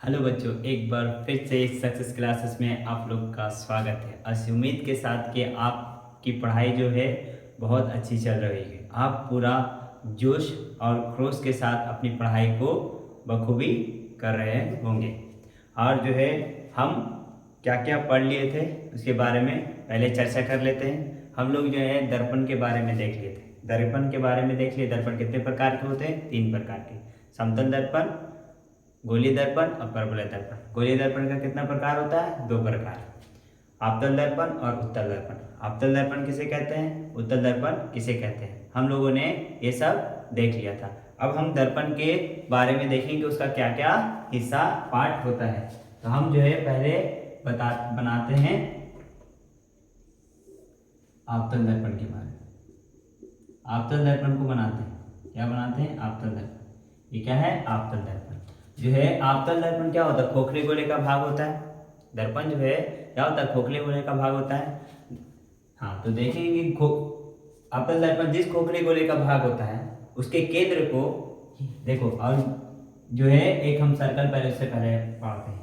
Hello बच्चों, एक बार फिर से सक्सेस क्लासेस में आप लोग का स्वागत है। इस उम्मीद के साथ कि आपकी पढ़ाई जो है बहुत अच्छी चल रही है। आप पूरा जोश और क्रोश के साथ अपनी पढ़ाई को बखूबी कर रहे होंगे। और जो है हम क्या क्या पढ़ लिए थे उसके बारे में पहले चर्चा कर लेते हैं। हम लोग जो है दर्पण के बारे में देख लिए थे। दर्पण के बारे में देख लिए। दर्पण कितने प्रकार के होते हैं? 3 प्रकार के। समतल दर्पण, गोलीय दर्पण और परवलय दर्पण। गोलीय दर्पण का कितना प्रकार होता है? 2 प्रकार। आपतल दर्पण और उत्तल दर्पण। आपतल दर्पण किसे कहते हैं? उत्तल दर्पण किसे कहते हैं? हम लोगों ने ये सब देख लिया था। अब हम दर्पण के बारे में देखेंगे उसका क्या क्या हिस्सा पार्ट होता है। तो हम जो है पहले बनाते हैं आपतल दर्पण के बारे में। आपतल दर्पण को बनाते हैं। क्या बनाते हैं? आपतल दर्पण। ये क्या है? आपतल दर्पण जो है। आपतल दर्पण क्या होता है? खोखले गोले का भाग होता है। दर्पण जो है क्या होता है? खोखले गोले का भाग होता है। हाँ, तो देखेंगे आपतल दर्पण जिस खोखले गोले का भाग होता है उसके केंद्र को देखो। और जो है एक हम सर्कल पहले उससे पहले पढ़ते हैं।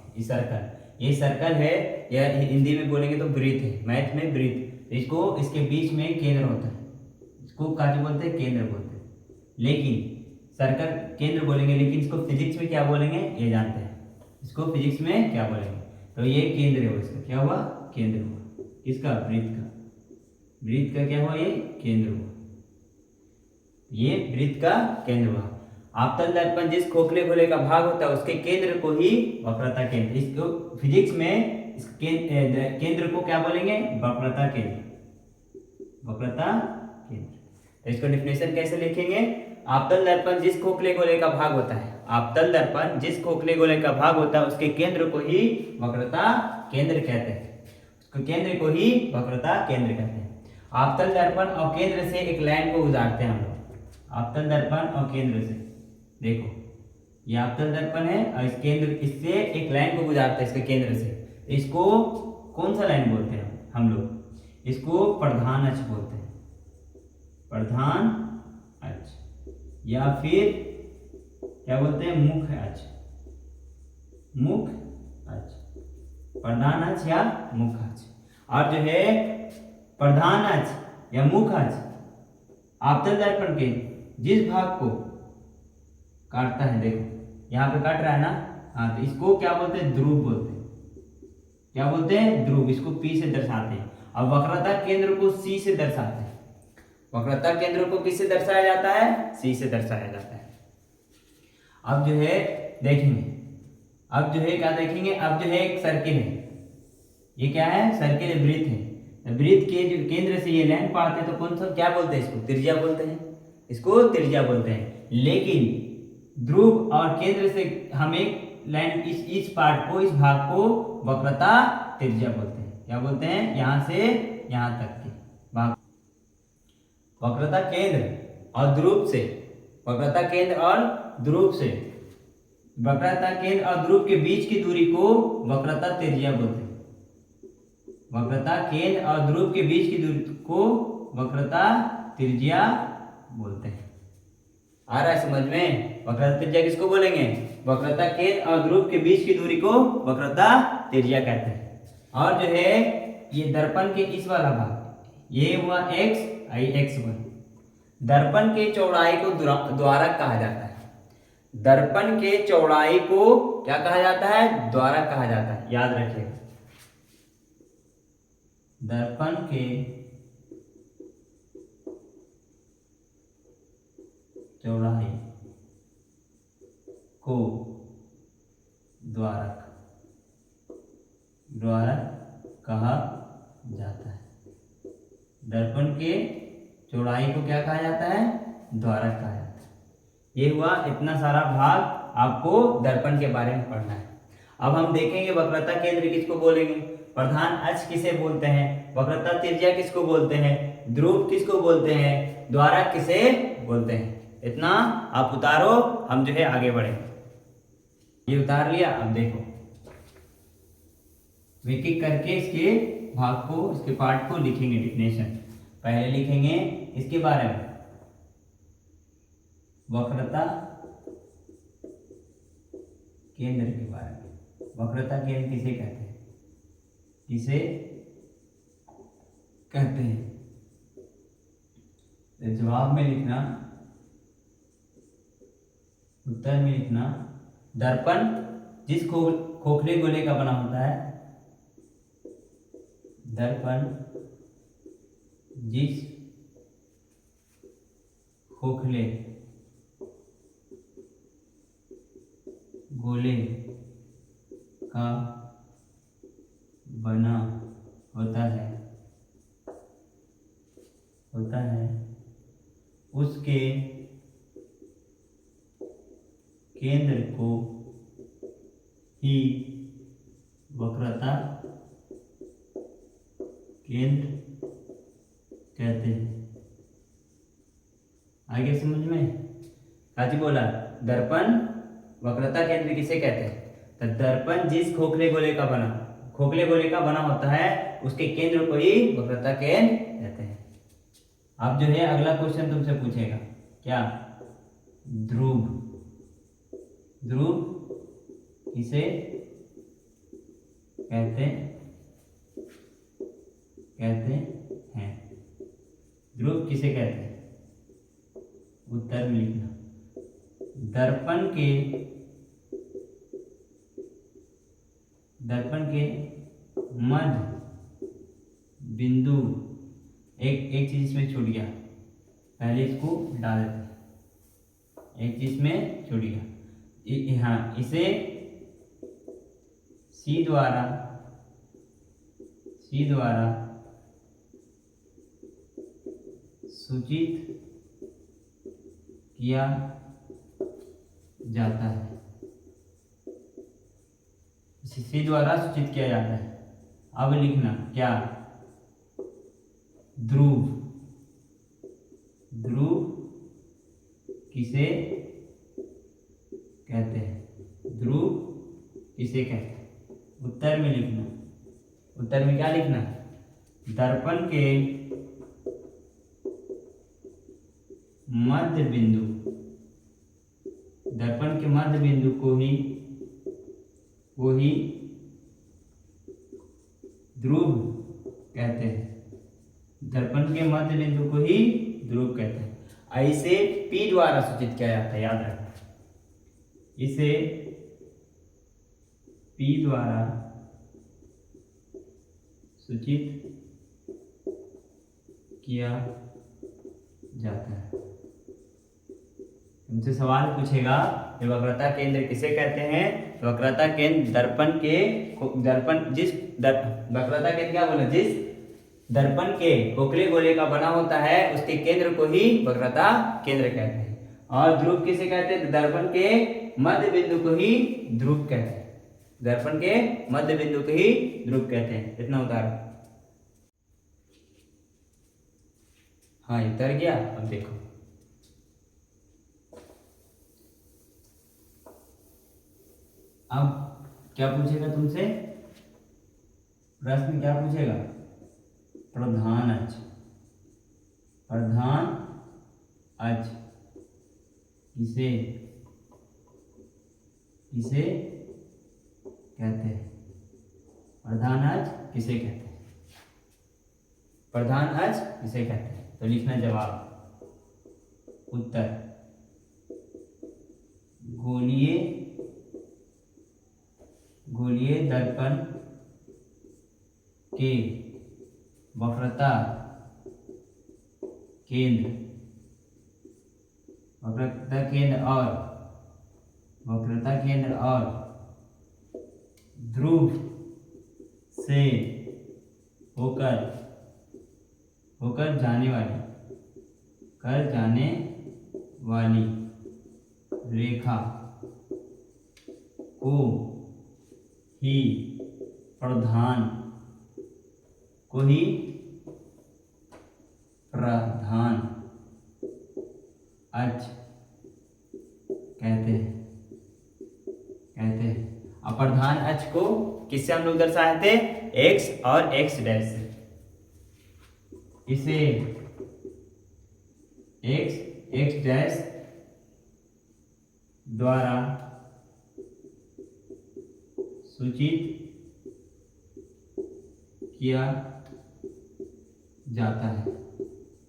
ये सर्कल है, या हिंदी में बोलेंगे तो वृत्त है, मैथ में वृत्त। इसको इसके बीच में केंद्र होता है। इसको क्या बोलते हैं? केंद्र बोलते हैं। लेकिन सर्कल केंद्र बोलेंगे, लेकिन इसको फिजिक्स में क्या बोलेंगे ये जानते हैं। इसको फिजिक्स में क्या बोलेंगे? तो ये केंद्र है। इसका क्या हुआ? केंद्र हुआ। किसका? वृत्त का। वृत्त का क्या हुआ? ये केंद्र हुआ। ये वृत्त का केंद्र हुआ। आपतल दर्पण जिस खोखले गोले का भाग होता है उसके केंद्र को ही वक्रता केंद्र, इसको फिजिक्स में इस केंद्र को क्या बोलेंगे? वक्रता केंद्र। वक्रता केंद्र। तो इसको डिफिनेशन कैसे लिखेंगे? आपतल दर्पण जिस खोखले गोले का भाग होता है, आपतल दर्पण जिस खोखले गोले का भाग होता है उसके केंद्र को ही वक्रता केंद्र कहते हैं। उसके केंद्र को ही वक्रता केंद्र कहते हैं। आपतल दर्पण और केंद्र से एक लाइन को गुजारते हैं हम लोग। आपतल दर्पण और केंद्र से देखो, ये आपतल दर्पण है और इस केंद्र इससे एक लाइन को गुजारते हैं इसके केंद्र से। इसको कौन सा लाइन बोलते हैं हम लोग? इसको प्रधान अक्ष बोलते हैं। प्रधान अक्ष या फिर क्या बोलते हैं? मुख्य अक्ष। मुख्य अक्ष, प्रधान अक्ष या मुख्य अक्ष। और जो है प्रधान अक्ष या मुख्य अक्ष आपतल दर्पण के जिस भाग को काटता है, देखो यहाँ पे काट रहा है ना। हाँ, तो इसको क्या बोलते हैं? ध्रुव बोलते हैं। क्या बोलते हैं? ध्रुव। इसको पी से दर्शाते हैं। और वक्रता केंद्र को सी से दर्शाते हैं। वक्रता केंद्र को किससे दर्शाया जाता है? सी से दर्शाया जाता है। अब जो है देखेंगे, अब जो है क्या देखेंगे? अब जो है एक सर्किल है। ये क्या है? सर्किल, वृत्त है। वृत्त के जो केंद्र से ये लाइन पाते हैं तो कौन सा क्या बोलते हैं? इसको त्रिज्या बोलते हैं। इसको त्रिज्या बोलते हैं। लेकिन ध्रुव और केंद्र से हम एक लाइन इस पार्ट को, इस भाग को वक्रता त्रिज्या बोलते हैं। क्या बोलते हैं? यहां से यहां तक के भाग वक्रता केंद्र और ध्रुव से, वक्रता केंद्र और ध्रुव से, वक्रता केंद्र और ध्रुव के बीच की दूरी को वक्रता त्रिज्या बोलते हैं। वक्रता केंद्र और ध्रुव के बीच की दूरी को वक्रता त्रिज्या बोलते हैं। आ रहा है समझ में? वक्रता त्रिज्या किसको बोलेंगे? वक्रता केंद्र और ध्रुव के बीच की दूरी को वक्रता त्रिज्या कहते हैं। और जो है ये दर्पण के इस वाला भाग, ये हुआ x, x1। दर्पण के चौड़ाई को द्वारक कहा जाता है। दर्पण के चौड़ाई को क्या कहा जाता है? द्वारक कहा जाता है। याद रखिएगा, दर्पण के चौड़ाई को द्वारक कहा जाता है। दर्पण के चौड़ाई को क्या कहा जाता है? द्वारक कहा जाता है। ये हुआ इतना सारा भाग आपको दर्पण के बारे में पढ़ना है। अब हम देखेंगे वक्रता केंद्र किसको बोलेंगे, प्रधान अक्ष किसे बोलते हैं, वक्रता त्रिज्या किसको बोलते हैं, ध्रुव किसको बोलते हैं, द्वारक किसे बोलते हैं। इतना आप उतारो, हम जो है आगे बढ़े। ये उतार लिया। अब देखो एक एक करके इसके भाग को, इसके पार्ट को लिखेंगे। डिफिनेशन पहले लिखेंगे इसके बारे में, वक्रता केंद्र के बारे में। वक्रता केंद्र किसे कहते हैं? किसे कहते हैं? तो जवाब में लिखना, उत्तर में लिखना, दर्पण जिस खोखले गोले का बना होता है, दर्पण जिस खोखले गोले का बना होता है उसके केंद्र को ही वक्रता केंद्र कहते हैं। आगे समझ में? काजी बोला दर्पण वक्रता केंद्र किसे कहते हैं? तो दर्पण जिस खोखले गोले का बना होता है उसके केंद्र को ही वक्रता केंद्र कहते हैं। अब जो है अगला क्वेश्चन तुमसे पूछेगा, क्या? ध्रुव किसे कहते हैं? ध्रुव किसे कहते हैं? उत्तर में लिखना, दर्पण के मध्य बिंदु, एक चीज इसमें छूट गया, पहले इसको डाल देते हैं, एक चीज में छूट गया। हाँ, इसे सी द्वारा सूचित किया जाता है। सी द्वारा सूचित किया जाता है। अब लिखना, क्या? ध्रुव किसे कहते हैं? ध्रुव किसे कहते हैं? उत्तर में लिखना, उत्तर में क्या लिखना? दर्पण के मध्य बिंदु को ही ध्रुव कहते हैं। दर्पण के मध्य बिंदु को ही ध्रुव कहते हैं। ऐसे P द्वारा सूचित किया जाता है, याद रखना, इसे P द्वारा सूचित किया जाता है। तुमसे सवाल पूछेगा कि वक्रता केंद्र किसे कहते हैं? तो वक्रता केंद्र वक्रता केंद्र क्या बोले? जिस दर्पण के खोखले गोले का बना होता है उसके केंद्र को ही वक्रता केंद्र कहते हैं। और ध्रुव किसे कहते हैं? दर्पण के मध्य बिंदु को ही ध्रुव कहते हैं। दर्पण के मध्य बिंदु को ही ध्रुव कहते हैं। इतना उतारो। हाँ, उतर गया। अब देखो, अब क्या पूछेगा तुमसे? प्रश्न क्या पूछेगा? प्रधान अक्ष किसे कहते हैं? प्रधान अक्ष किसे कहते हैं? प्रधान अक्ष किसे कहते हैं? तो लिखना जवाब, उत्तर गोलीय दर्पण के वक्रता केंद्र और ध्रुव से होकर जाने वाली रेखा को ही प्रधान अक्ष कहते हैं। अब प्रधान अक्ष को किससे हम लोग दर्शाए थे? x और x डैश से। इसे x डैश द्वारा सूचित किया जाता है।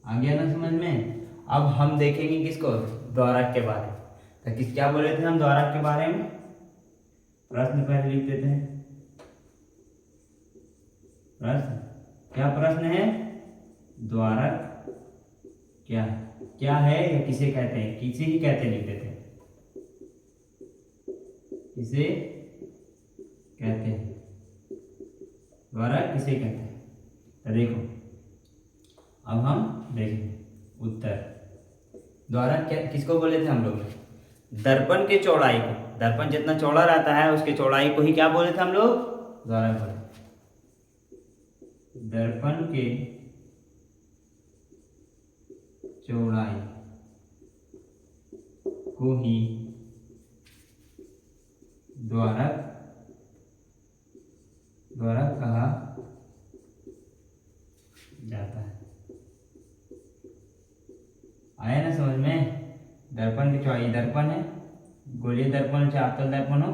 आ गया ना समझ में। अब हम देखेंगे किसको, द्वारक के बारे में। तो किस क्या बोले थे हम द्वारक के बारे में, प्रश्न पहले लिख देते हैं। प्रश्न, क्या प्रश्न है, द्वारक क्या है, क्या है या किसे कहते हैं, किसे ही कहते लिख देते हैं, किसे कहते हैं, द्वारक किसे कहते हैं। तो देखो अब हम देखेंगे उत्तर। द्वारक क्या किसको बोले थे हम लोग, दर्पण के चौड़ाई को, दर्पण जितना चौड़ा रहता है उसके चौड़ाई को ही क्या बोले थे हम लोग, द्वारक बोले। दर्पण के चौड़ाई को ही द्वारक कहा जाता है। आया ना समझ में। दर्पण की चौड़ाई, दर्पण है, गोलीय दर्पण चाहे अवतल दर्पण हो।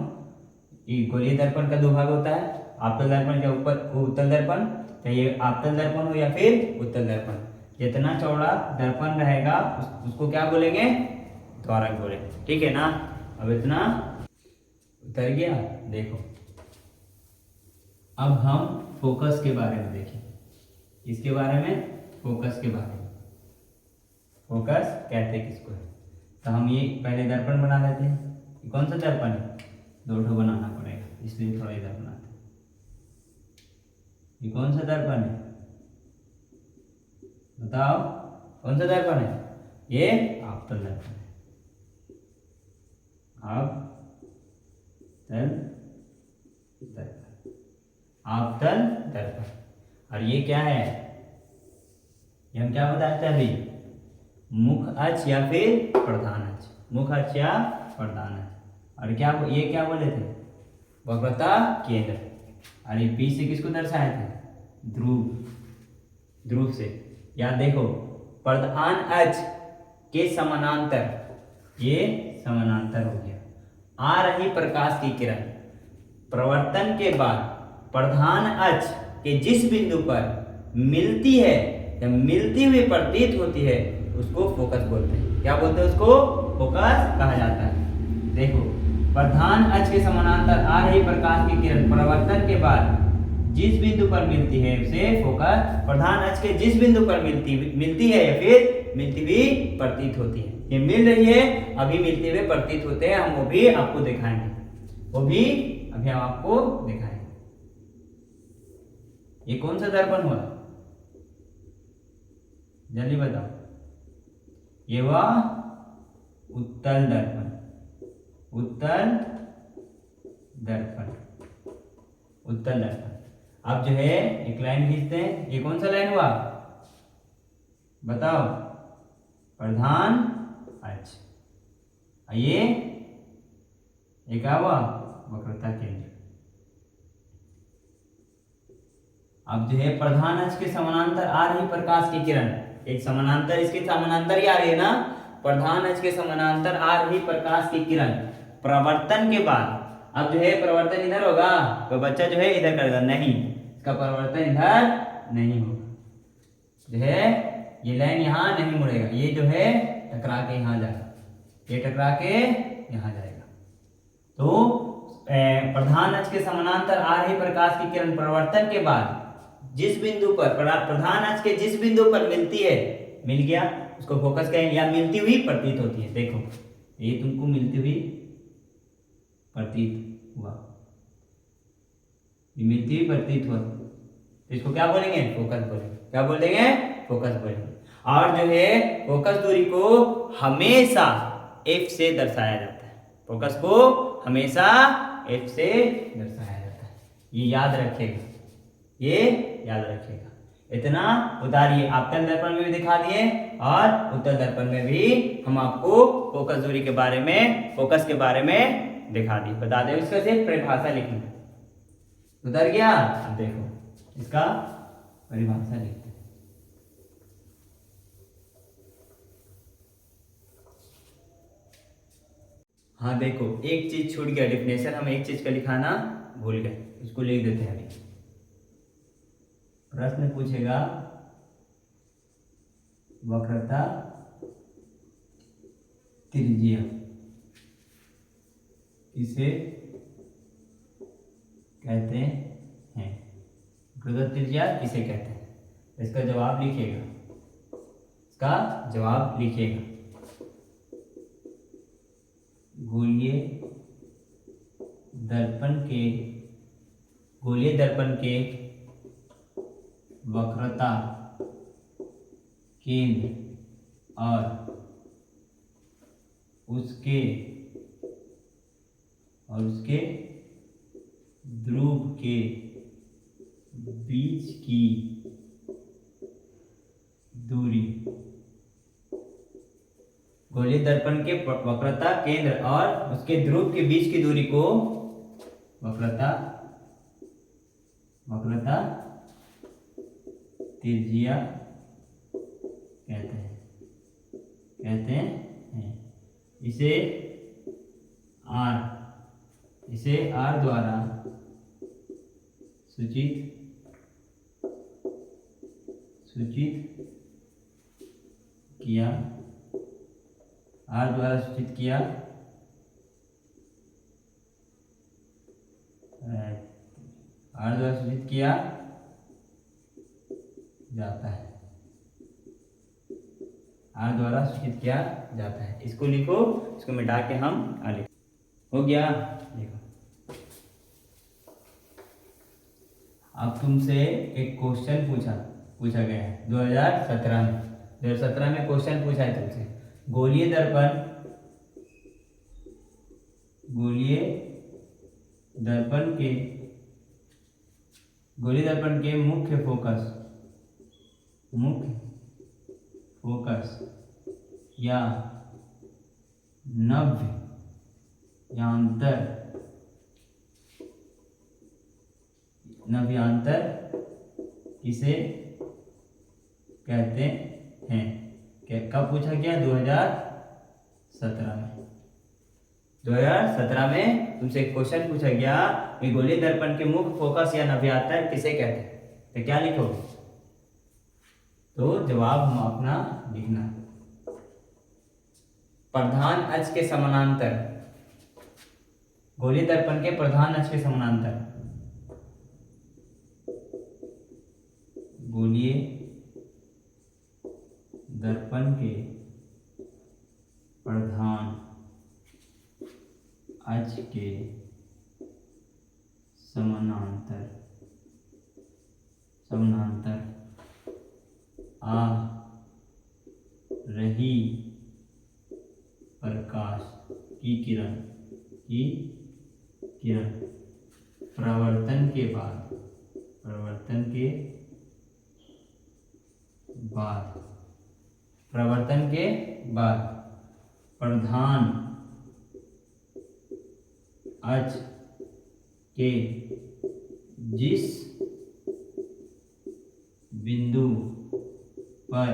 ये गोलीय दर्पण का दो भाग होता है, अवतल दर्पण या ऊपर उत्तल दर्पण, चाहे अवतल दर्पण हो या फिर उत्तल दर्पण। जितना चौड़ा दर्पण रहेगा उसको क्या बोलेंगे, द्वारक बोलेंगे। ठीक है ना। अब इतना उतर गया। देखो अब हम फोकस के बारे में देखें। इसके बारे में, फोकस के बारे में। फोकस कहते किसको है। तो हम ये पहले दर्पण बना लेते हैं। ये कौन सा दर्पण है, दो ठो बनाना पड़ेगा, इसलिए थोड़ा इधर बनाते हैं। ये कौन सा दर्पण है, बताओ कौन सा दर्पण है, ये अवतल दर्पण है। अवतल दर्पण। और ये क्या है, ये हम क्या बताते हैं अभी, मुख अक्ष या फिर प्रधान अक्ष, मुख अक्ष या प्रधान अक्ष। और क्या ये क्या बोले थे, वक्रता केंद्र। और ये पी से किसको दर्शाए थे, ध्रुव, ध्रुव से। या देखो प्रधान अक्ष के समानांतर, ये समानांतर हो गया। आ रही प्रकाश की किरण प्रवर्तन के बाद प्रधान अक्ष के जिस बिंदु पर मिलती है या मिलती हुई प्रतीत होती है उसको फोकस बोलते हैं। क्या बोलते हैं उसको, फोकस कहा जाता है। देखो प्रधान अक्ष के समानांतर आ रही प्रकाश की किरण प्रवर्तन के बाद जिस बिंदु पर मिलती है उसे फोकस, प्रधान अक्ष के जिस बिंदु पर मिलती है या फिर मिलती हुई प्रतीत होती है। ये मिल रही है, अभी मिलते हुए प्रतीत होते हैं, हम वो भी आपको दिखाएंगे, वो भी अभी हम आपको दिखाएंगे। ये कौन सा दर्पण हुआ, जल्दी बताओ। ये वह उत्तल दर्पण, उत्तल दर्पण, उत्तल दर्पण। अब जो है एक लाइन खींचते हैं। ये कौन सा लाइन हुआ, बताओ, प्रधान अक्ष। ये क्या हुआ, वक्रता केंद्र। अब जो है प्रधान अक्ष के समानांतर आ रही प्रकाश की किरण, एक समानांतर, इसके समानांतर ही आ रही है ना, प्रधान अक्ष के समानांतर आ रही प्रकाश की किरण प्रवर्तन के बाद। अब जो है प्रवर्तन इधर होगा, तो बच्चा जो है इधर करेगा, नहीं, इसका प्रवर्तन इधर नहीं होगा। जो है ये लाइन यहाँ नहीं मुड़ेगा, ये जो है टकरा के यहाँ जाएगा, ये टकरा के यहाँ जाएगा। तो प्रधान अक्ष के समानांतर आ रही प्रकाश की किरण प्रवर्तन के बाद जिस बिंदु पर प्रधान अक्ष के जिस बिंदु पर मिलती है, मिल गया, उसको फोकस कहें, या मिलती हुई प्रतीत होती है। देखो ये तुमको मिलती हुई प्रतीत हुआ, ये मिलती हुई प्रतीत हुआ, तो इसको क्या बोलेंगे, फोकस बोलेंगे। क्या बोलेंगे, फोकस बोलेंगे। और जो है फोकस दूरी को हमेशा F से दर्शाया जाता है, फोकस को हमेशा F से दर्शाया जाता है। ये याद रखेगा, ये याद रखेगा। इतना उतारिए, अवतल दर्पण में भी दिखा दिए और उत्तल दर्पण में भी हम आपको फोकस दूरी के बारे में, फोकस के बारे में दिखा दिए, बता दे। इसका सिर्फ परिभाषा लिखना, उतर गया। अब देखो इसका परिभाषा लिखते हैं। हाँ देखो एक चीज छूट गया, डेफिनेशन हम एक चीज का लिखाना भूल गए, इसको लिख देते हैं अभी। प्रश्न पूछेगा वक्रता त्रिज्या किसे कहते हैं, वक्रता त्रिज्या किसे कहते हैं, इसका जवाब लिखिएगा, इसका जवाब लिखिएगा। गोलीय दर्पण के वक्रता केंद्र और उसके ध्रुव के बीच की दूरी, गोलीय दर्पण के वक्रता केंद्र और उसके ध्रुव के बीच की दूरी को वक्रता त्रिज्या कहते हैं। इसे R द्वारा सूचित किया जाता है। इसको लिखो, इसको मिटा के हम लिख, हो गया। देखो अब तुमसे एक क्वेश्चन पूछा गया है 2017 में क्वेश्चन पूछा है तुमसे, गोलीय दर्पण के मुख्य फोकस या नव्यांतर किसे कहते हैं। कब पूछा गया? 2017 में तुमसे एक क्वेश्चन पूछा गया कि गोलीय दर्पण के मुख्य फोकस या नव्यांतर किसे कहते हैं, तो क्या लिखोगे? तो जवाब हम अपना लिखना, प्रधान अक्ष के समानांतर, गोलीय दर्पण के प्रधान अक्ष के समानांतर, गोलीय दर्पण के प्रधान अक्ष के समानांतर आ रही प्रकाश की किरण प्रवर्तन के बाद प्रधान अक्ष के जिस बिंदु पर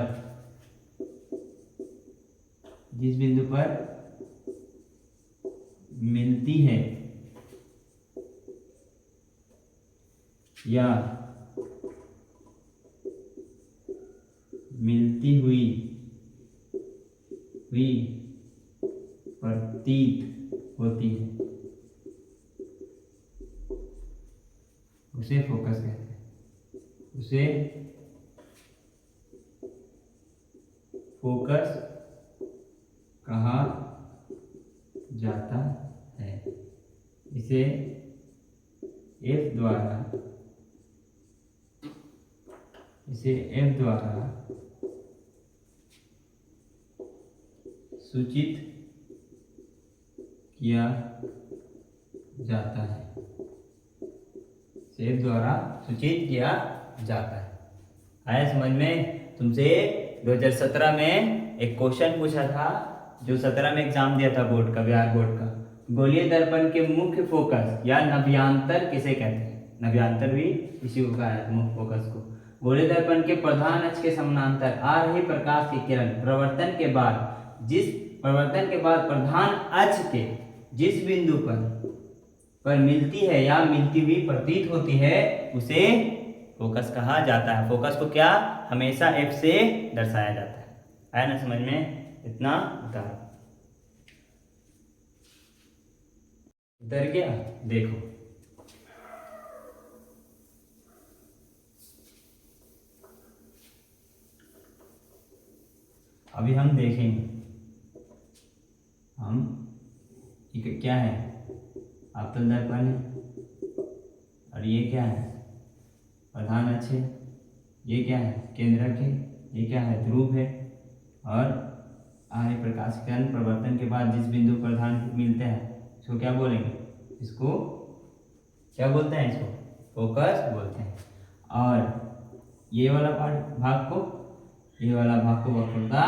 मिलती है या मिलती हुई प्रतीत होती है, उसे फोकस कहते हैं। उसे फोकस कहा जाता है। इसे F द्वारा सूचित किया जाता है। F द्वारा सूचित किया जाता है। आया समझ में? तुमसे 2017 में एक क्वेश्चन पूछा था, जो 17 में एग्जाम दिया था बोर्ड का, बिहार बोर्ड का, गोलीय दर्पण के मुख्य फोकस या नव्यांतर किसे कहते हैं। नव्यांतर भी इसी को कहा है, मुख्य फोकस को। गोलीय दर्पण के प्रधान अक्ष के समानांतर आ रही प्रकाश की किरण प्रवर्तन के बाद प्रधान अक्ष के जिस बिंदु पर पर मिलती है या मिलती हुई प्रतीत होती है उसे फोकस कहा जाता है। फोकस को क्या हमेशा एफ से दर्शाया जाता है। आया ना समझ में? इतना उतारो। उतर गया? देखो अभी हम देखेंगे हम ये क्या है, आपतन दर्पण है। और ये क्या है, प्रधान अक्ष है। ये क्या है, केंद्रक है। ये क्या है, ध्रुव है। और आर्य प्रकाश किरण प्रवर्तन के बाद जिस बिंदु पर प्रधान मिलते हैं इसको क्या बोलेंगे, इसको क्या बोलते हैं, इसको फोकस बोलते हैं। और ये वाला पार्ट भाग को, ये वाला भाग को वक्रता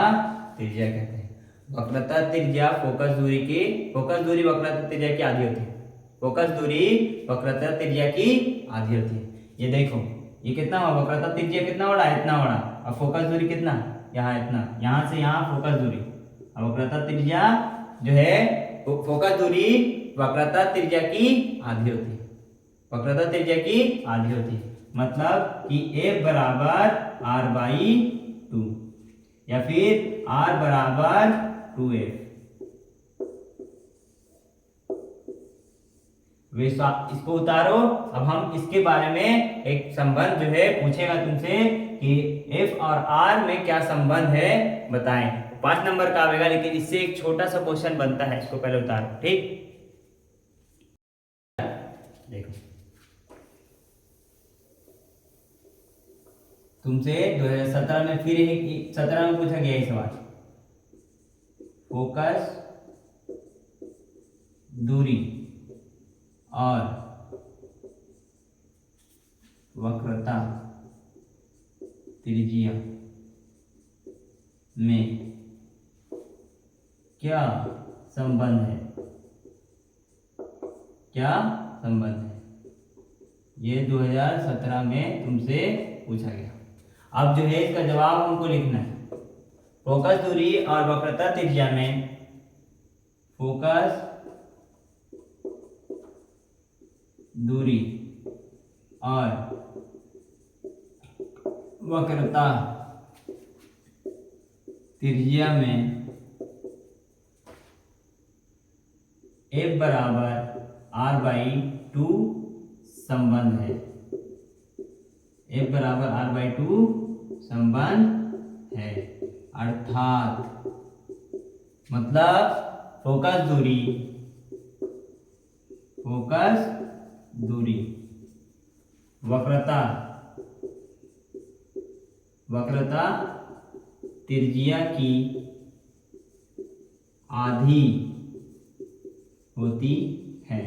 त्रिज्या कहते हैं। वक्रता त्रिज्या फोकस दूरी की, फोकस दूरी वक्रता त्रिज्या की आधी होती है। फोकस दूरी वक्रता त्रिज्या की आधी होती है। ये देखो ये कितना हुआ, वक्रता त्रिज्या कितना बड़ा है, इतना बड़ा। और फोकस दूरी कितना, यहाँ इतना, यहाँ से यहाँ फोकस दूरी। और वक्रता त्रिज्या जो है फोकस दूरी वक्रता त्रिज्या की आधी होती है। वक्रता त्रिज्या की आधी होती है, मतलब कि F बराबर r/2 या फिर r बराबर 2f। इसको उतारो। अब हम इसके बारे में एक संबंध जो है पूछेगा तुमसे कि F और R में क्या संबंध है बताएं। 5 नंबर का आएगा, लेकिन इससे एक छोटा सा क्वेश्चन बनता है, इसको पहले उतारो। ठीक, देखो तुमसे 2017 में फिर 17 में पूछा गया ये सवाल। फोकस दूरी और वक्रता त्रिज्या में क्या संबंध है, क्या संबंध है, ये 2017 में तुमसे पूछा गया। अब जो है इसका जवाब हमको लिखना है। फोकस दूरी और वक्रता त्रिज्या में, फोकस दूरी और वक्रता त्रिज्या में F बराबर r/2 संबंध है। F बराबर r/2 संबंध है, अर्थात मतलब फोकस दूरी, फोकस दूरी वक्रता, वक्रता त्रिज्या की आधी होती है।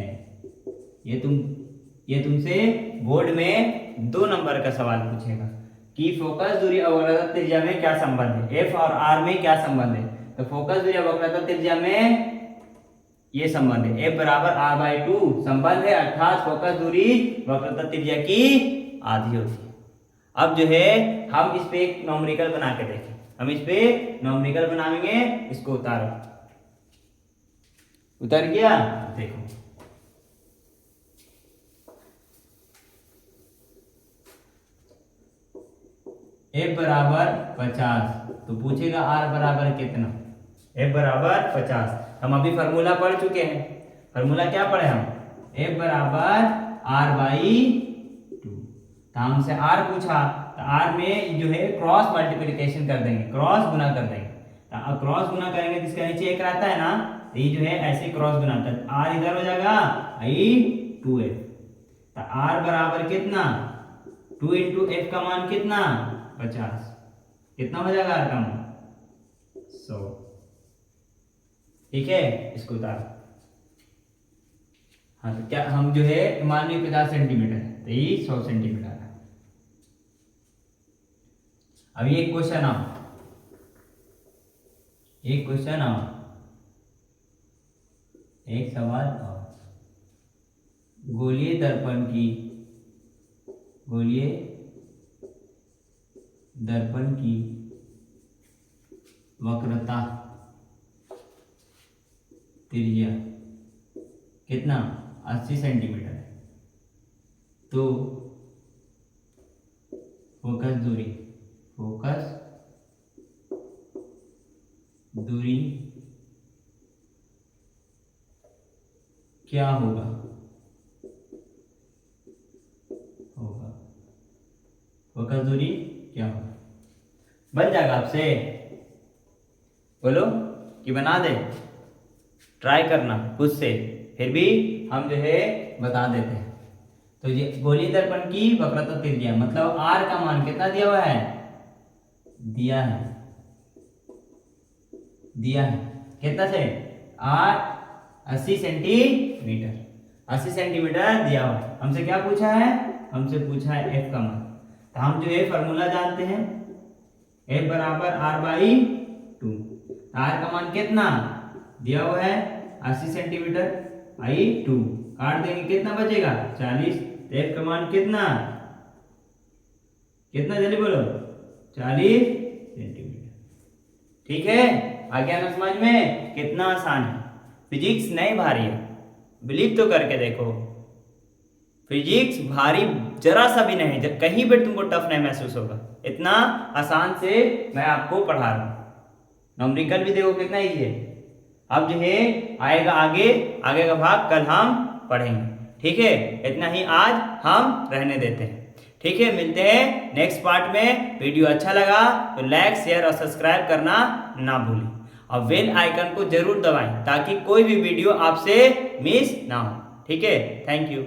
ये तुमसे बोर्ड में 2 नंबर का सवाल पूछेगा कि फोकस दूरी और वक्रता त्रिज्या में क्या संबंध है, F और R में क्या संबंध है। तो फोकस दूरी और वक्रता त्रिज्या में ये संबंध है, F बराबर r/2 संबंध है, अर्थात फोकस दूरी वक्रता त्रिज्या की आधी होती है। अब जो है हम इस पे एक नॉमरिकल बना के देखें, हम इस पे नॉमरिकल बनाएंगे। इसको उतारो, उतर गया? देखो F बराबर 50, तो पूछेगा R बराबर कितना, F बराबर 50। हम अभी फार्मूला पढ़ चुके हैं। फार्मूला क्या पढ़े हम, F बराबर r/2। तो हमसे R पूछा, तो R में जो है क्रॉस मल्टीप्लिकेशन कर देंगे, क्रॉस गुना कर देंगे। तो क्रॉस गुना करेंगे तो इसका नीचे एक रहता है ना, तो ये जो है ऐसे क्रॉस गुना होता है। R इधर हो जाएगा, आई 2f। तो R बराबर कितना, 2 इंटू एफ का मान कितना, 50। कितना हो जाएगा R का मान, 100। ठीक है, इसको उतारो। हाँ, तो क्या हम जो है मान ली 50 सेंटीमीटर है, तो ये 100 सेंटीमीटर है। अभी एक क्वेश्चन आओ, एक क्वेश्चन आओ, एक सवाल और। गोलीय दर्पण की, गोलीय दर्पण की वक्रता त्रिज्या कितना, 80 सेंटीमीटर है, तो फोकस दूरी क्या होगा? फोकस दूरी क्या होगा? बन जाएगा आपसे? बोलो कि बना दे, ट्राई करना खुद से, फिर भी हम जो है बता देते हैं। तो ये गोलीय दर्पण की वक्रता त्रिज्या मतलब आर का मान कितना दिया हुआ है? दिया है कितना से? आर 80 सेंटीमीटर, 80 सेंटीमीटर दिया हुआ है। हमसे क्या पूछा है? हमसे पूछा है एफ का मान। तो हम जो है फॉर्मूला जानते हैं, एफ बराबर आर बाई 2। आर का मान कितना दिया हुआ है? 80 सेंटीमीटर आई 2, काट देंगे कितना बचेगा? 40। एफ का मान कितना जल्दी बोलो? 40 सेंटीमीटर। ठीक है, आ गया ना समझ में? कितना आसान है। फिजिक्स नहीं भारी है, बिलीव तो करके देखो। फिजिक्स भारी जरा सा भी नहीं, जब कहीं पर तुमको टफ नहीं महसूस होगा। इतना आसान से मैं आपको पढ़ा रहा हूं। न्यूमेरिकल भी देखो कितना इजी है। अब जो है आएगा आगे का भाग कल हम पढ़ेंगे। ठीक है, इतना ही आज हम रहने देते हैं। ठीक है, मिलते हैं नेक्स्ट पार्ट में। वीडियो अच्छा लगा तो लाइक शेयर और सब्सक्राइब करना ना भूलें, और बेल आइकन को जरूर दबाएं ताकि कोई भी वीडियो आपसे मिस ना हो। ठीक है, थैंक यू।